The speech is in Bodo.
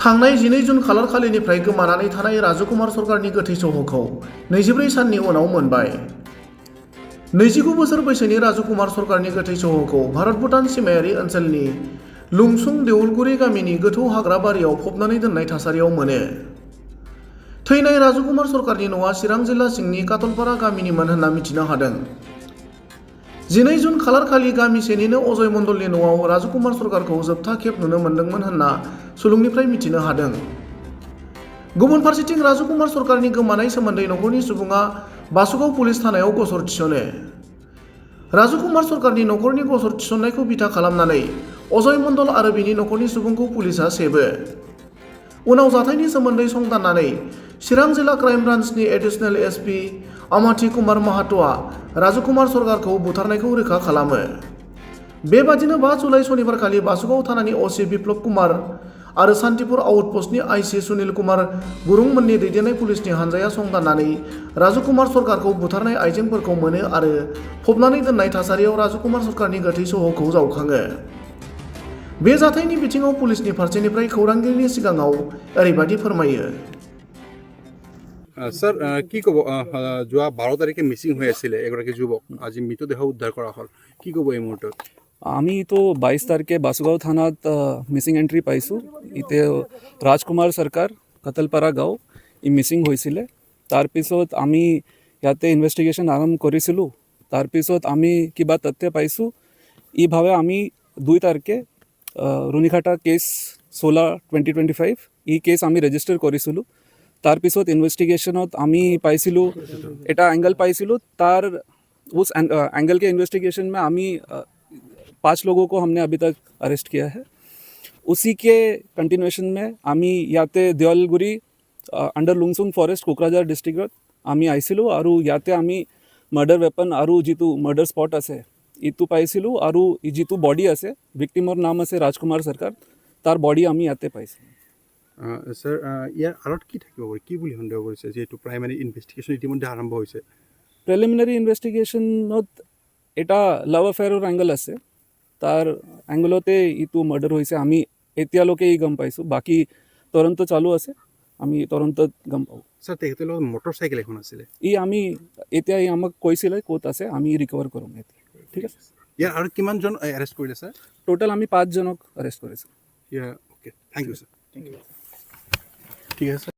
थांनाय 12 जुन खालार खालिनिफ्राय गोमानानै थानाय राजकुमार सरकारनि गोथै सह'खौ 24 साननि उनाव मोनबाय। 29 बोसोर बैसोनि राजकुमार सरकारनि गोथै सह'खौ भारत-भुटान सिमायारि ओनसोलनि लुंसुं देउलगुरि गामिनि गोथौ हाग्रा बारियाव फबनानै दोननाय थासारियाव मोनो। थैनाय राजकुमार सरकारनि न'आ चिरां जिल्ला सिंनि कातलपारा गामिनिमोन होनना मिथिनो हादों। 12 जुन खालार खालि गामिसेनिनो अजय मण्डलनि न'आव राजकुमार सरकारखौ जोबथा खेब नुनो मोनदोंमोन होनना सुलुंनिफ्राय मिथिनो हादों। गुबुन फारसेथिं राजकुमार सरकारनि गोमानाय सोमोन्दै नखरनि सुबुङा बासुगाव पुलिस थानायाव गसर थिसनो। राजकुमार सरकारनि नखरनि गसर थिसननायखौ बिथा खालामनानै अजय मण्डल आरो बिनि नखरनि सुबुंखौ पुलिसआ सेबो। उनाव जाथायनि सोमोन्दै संदाननानै चिरां जिल्ला क्राइम ब्रान्चनि एडिशनेल एसपि अमाति कुमार माहात'आ राजकुमार सरकारखौ बुथारनायखौ रोखा खालामो। बेबादिनो 5 जुलाइ सनिबारखालि बासुगाव थानानि असि बिप्लब कुमार आरो सान्तिपुर आउटपस्टनि आइसि सुनिल कुमार गुरुंमोननि दैदेननाय पुलिसनि हानजाया संदाननानै राजकुमार सरकारखौ बुथारनाय आइजेंफोरखौ मोनो आरो फबनानै दोननाय थासारियाव राजकुमार सरकारनि गोथै सह'खौ जावखाङो। बे जाथायनि बिथिङाव पुलिसनि फारसेनिफ्राय खौरांगिरिनि सिगाङाव ओरैबादि फोरमायो। सर কি ক'ব যোৱা 12 তাৰিখে মিচিং হৈ আছিলে এগৰাকী যুৱক আজি মৃতদেহ উদ্ধাৰ কৰা হ'ল কি ক'ব এই মুহূৰ্তত আমি তো 22 তাৰিখে বাসুগাঁও থানাত মিচিং এণ্ট্ৰি পাইছোঁ ইতে ৰাজকুমাৰ চৰকাৰ কাতলপাৰা গাঁও ই মিচিং হৈছিলে তাৰপিছত আমি ইয়াতে ইনভেষ্টিগেশ্যন আৰম্ভ কৰিছিলোঁ তাৰপিছত আমি কিবা তথ্য পাইছোঁ ইভাৱে আমি 2 তাৰিখে ৰুনিঘাটা কেছ 16/2025 ই কেছ আমি ৰেজিষ্টাৰ কৰিছিলোঁ তাৰপিছত ইনভেষ্টিগেশ্যনত আমি পাইছিলোঁ এটা एंगल पाइसिलू तार उस एंगल के इन्वेस्टिगेशन में हमी 5 लोगों को हमने अभी तक अरेस्ट किया है उसी के कंटिन्यूएशन में हमी याते देवलगुरी अंडर लुंगसुंग फॉरेस्ट कोकराझार डिस्ट्रिक्ट आमी आइसिलू और याते आमी मर्डर वेपन और जितू मर्डर स्पॉट आसे इतू पाइसिलू और जितू बॉडी आसे विक्टिमर नाम आसे राजकुमार सरकार तार बॉडी आमी याते पाइसिलू सर ইয়াৰ আৰত কি থাকিব কি বুলি সন্দেহ কৰিছে যেটো প্ৰাইমাৰী ইনভেষ্টিগেশ্যন ইতিমধ্যে আৰম্ভ হৈছে প্ৰিলিমিনাৰী ইনভেষ্টিগেশ্যনত এটা লাভ এফেয়াৰৰ এংগল আছে তাৰ এংগলতে ইটো মাৰ্ডাৰ হৈছে আমি এতিয়ালৈকে গম পাইছোঁ বাকি তদন্ত চালু আছে আমি তদন্তত গম পাওঁ স্যার তেখেতৰ লগত মটৰচাইকেল এখন আছিলে আমি এতিয়া আমাক কৈছিলে ক'ত আছে আমি ৰিকভাৰ কৰিম এতিয়া ঠিক আছে ইয়াৰ আৰু কিমানজন এৰেষ্ট কৰিলে স্যাৰ টোটাল আমি 5 জনক এৰেষ্ট কৰিছোঁ ওকে থ্যাংক ইউ স্যার ঠিক আছে